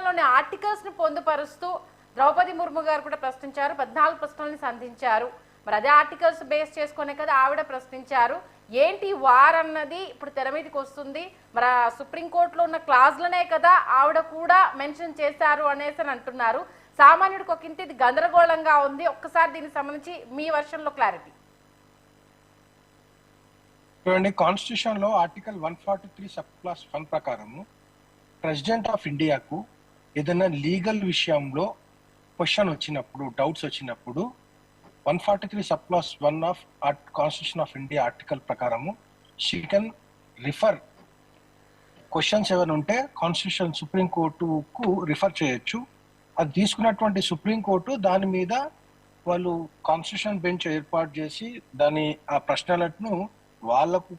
రాజ్యాంగంలోని ఆర్టికల్స్ ను పొందుపరుస్తూ ద్రౌపది ముర్ము గారు కూడా ప్రశ్నించారు. 14 ప్రశ్నల్ని సంధించారు. మరి అదే ఆర్టికల్స్ బేస్ చేసుకునే కదా ఆవిడ ప్రశ్నించారు. ఏంటి వార్ అన్నది ఇప్పుడు తెర మీదకి వస్తుంది. మరి సుప్రీంకోర్టులో ఉన్న క్లాజ్లనే కదా ఆవిడ కూడా మెన్షన్ చేశారు అనేసి అంటున్నారు. సామాన్యుడికి ఒక ఇంటి గందరగోళంగా ఉంది. ఒక్కసారి దీనికి సంబంధించి మీ వర్షన్లో క్లారిటీ. చూడండి, కాన్స్టిట్యూషన్ లో ఆర్టికల్ 143 సబ్ క్లాస్ 1 ప్రకారము ప్రెసిడెంట్ ఆఫ్ ఇండియాకు ఏదైనా లీగల్ విషయంలో క్వశ్చన్ వచ్చినప్పుడు, డౌట్స్ వచ్చినప్పుడు 143 sub class 1 of constitution of India article ప్రకారము షీ కెన్ రిఫర్ క్వశ్చన్స్ ఏమైనా ఉంటే కాన్స్టిట్యూషన్ సుప్రీంకోర్టుకు రిఫర్ చేయొచ్చు. అది తీసుకున్నటువంటి సుప్రీంకోర్టు దాని మీద వాళ్ళు కాన్స్టిట్యూషన్ బెంచ్ ఏర్పాటు చేసి ఆ ప్రశ్నలను వాళ్ళకు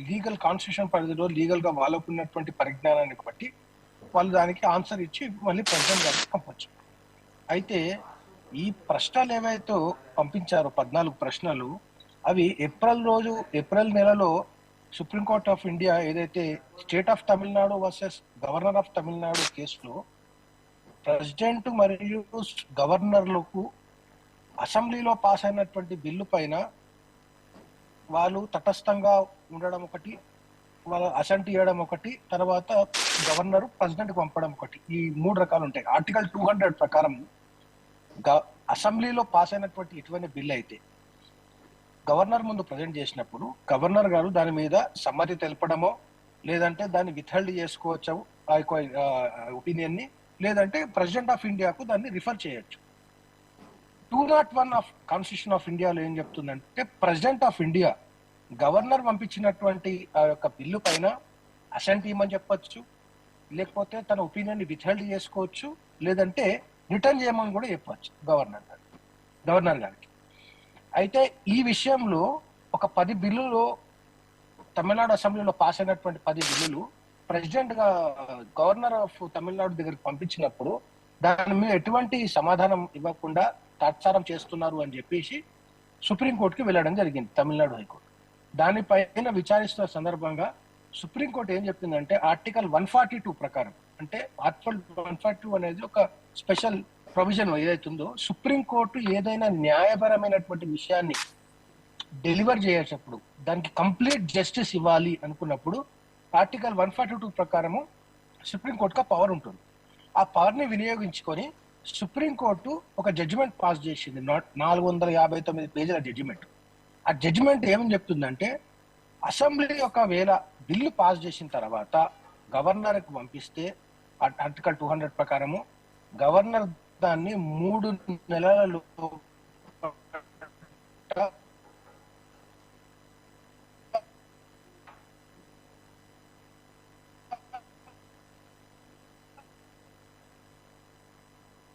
లీగల్ కాన్స్టిట్యూషన్ పరిధిలో లీగల్ గా వాళ్ళకు ఉన్నటువంటి పరిజ్ఞానాన్ని బట్టి వాళ్ళు దానికి ఆన్సర్ ఇచ్చి మళ్ళీ ప్రెసిడెంట్ గారికి పంపొచ్చు. అయితే ఈ ప్రశ్నలు ఏవైతే పంపించారో 14 ప్రశ్నలు, అవి ఏప్రిల్ నెలలో సుప్రీంకోర్ట్ ఆఫ్ ఇండియా ఏదైతే state of Tamil Nadu versus governor of Tamil Nadu కేసులో ప్రెసిడెంట్ మరియు గవర్నర్లకు అసెంబ్లీలో పాస్ అయినటువంటి బిల్లు పైన వాళ్ళు తటస్థంగా ఉండడం ఒకటి, వాళ్ళ అసెంట్ ఇవ్వడం ఒకటి, తర్వాత గవర్నర్ ప్రెసిడెంట్ పంపడం ఒకటి, ఈ 3 రకాలు ఉంటాయి. ఆర్టికల్ 200 ప్రకారం అసెంబ్లీలో పాస్ అయినటువంటి ఇటువంటి బిల్ అయితే గవర్నర్ ముందు ప్రజెంట్ చేసినప్పుడు గవర్నర్ గారు దాని మీద సమ్మతి తెలపడమో లేదంటే దాన్ని విత్హెల్డ్ చేసుకోవచ్చు ఆ ఒపీనియన్ ని, లేదంటే ప్రెసిడెంట్ ఆఫ్ ఇండియాకు దాన్ని రిఫర్ చేయొచ్చు. 201 ఆఫ్ కాన్స్టిట్యూషన్ ఆఫ్ ఇండియాలో ఏం చెప్తుందంటే ప్రెసిడెంట్ ఆఫ్ ఇండియా గవర్నర్ పంపించినటువంటి ఆ యొక్క బిల్లు పైన అసెంట్ ఇవ్వమని చెప్పొచ్చు, లేకపోతే తన ఒపీనియన్ ని విత్హెల్డ్ చేసుకోవచ్చు, లేదంటే రిటర్న్ చేయమని కూడా చెప్పవచ్చు గవర్నర్ గారికి. అయితే ఈ విషయంలో ఒక 10 బిల్లులు తమిళనాడు అసెంబ్లీలో పాస్ అయినటువంటి 10 బిల్లులు ప్రెసిడెంట్ గా గవర్నర్ ఆఫ్ తమిళనాడు దగ్గరికి పంపించినప్పుడు దాని మీద ఎటువంటి సమాధానం ఇవ్వకుండా తాత్సారం చేస్తున్నారు అని చెప్పేసి సుప్రీంకోర్టుకి వెళ్ళడం జరిగింది తమిళనాడు హైకోర్టు. దానిపైన విచారిస్తున్న సందర్భంగా సుప్రీంకోర్టు ఏం చెప్పిందంటే ఆర్టికల్ 142 ప్రకారం, అంటే ఆర్టికల్ 142 అనేది ఒక స్పెషల్ ప్రొవిజన్ ఏదైతుందో, సుప్రీంకోర్టు ఏదైనా న్యాయపరమైనటువంటి విషయాన్ని డెలివర్ చేసేటప్పుడు దానికి కంప్లీట్ జస్టిస్ ఇవ్వాలి అనుకున్నప్పుడు ఆర్టికల్ 142 ప్రకారము సుప్రీంకోర్టుకు పవర్ ఉంటుంది. ఆ పవర్ ని వినియోగించుకొని సుప్రీంకోర్టు ఒక జడ్జిమెంట్ పాస్ చేసింది, 459 పేజీల జడ్జిమెంట్. ఆ జడ్జిమెంట్ ఏమని చెప్తుందంటే అసెంబ్లీ ఒకవేళ బిల్లు పాస్ చేసిన తర్వాత గవర్నర్కి పంపిస్తే ఆర్టికల్ 200 ప్రకారము గవర్నర్ దాన్ని 3 నెలలలో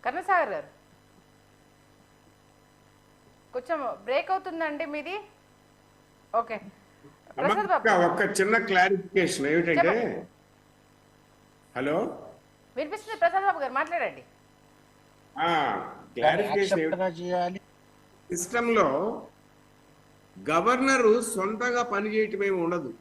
కర్ణసాగర్ గారు కొంచెం బ్రేక్ అవుతుందండి మీది. ఓకే, ఒక చిన్న క్లారిఫికేషన్ ఏమిటంటే, హలో వినిపిస్తుంది ప్రసాద్ బాబు గారు, మాట్లాడండి. క్లారిఫికేషన్, సిస్టంలో గవర్నరు సొంతగా పనిచేయటం ఏమి ఉండదు.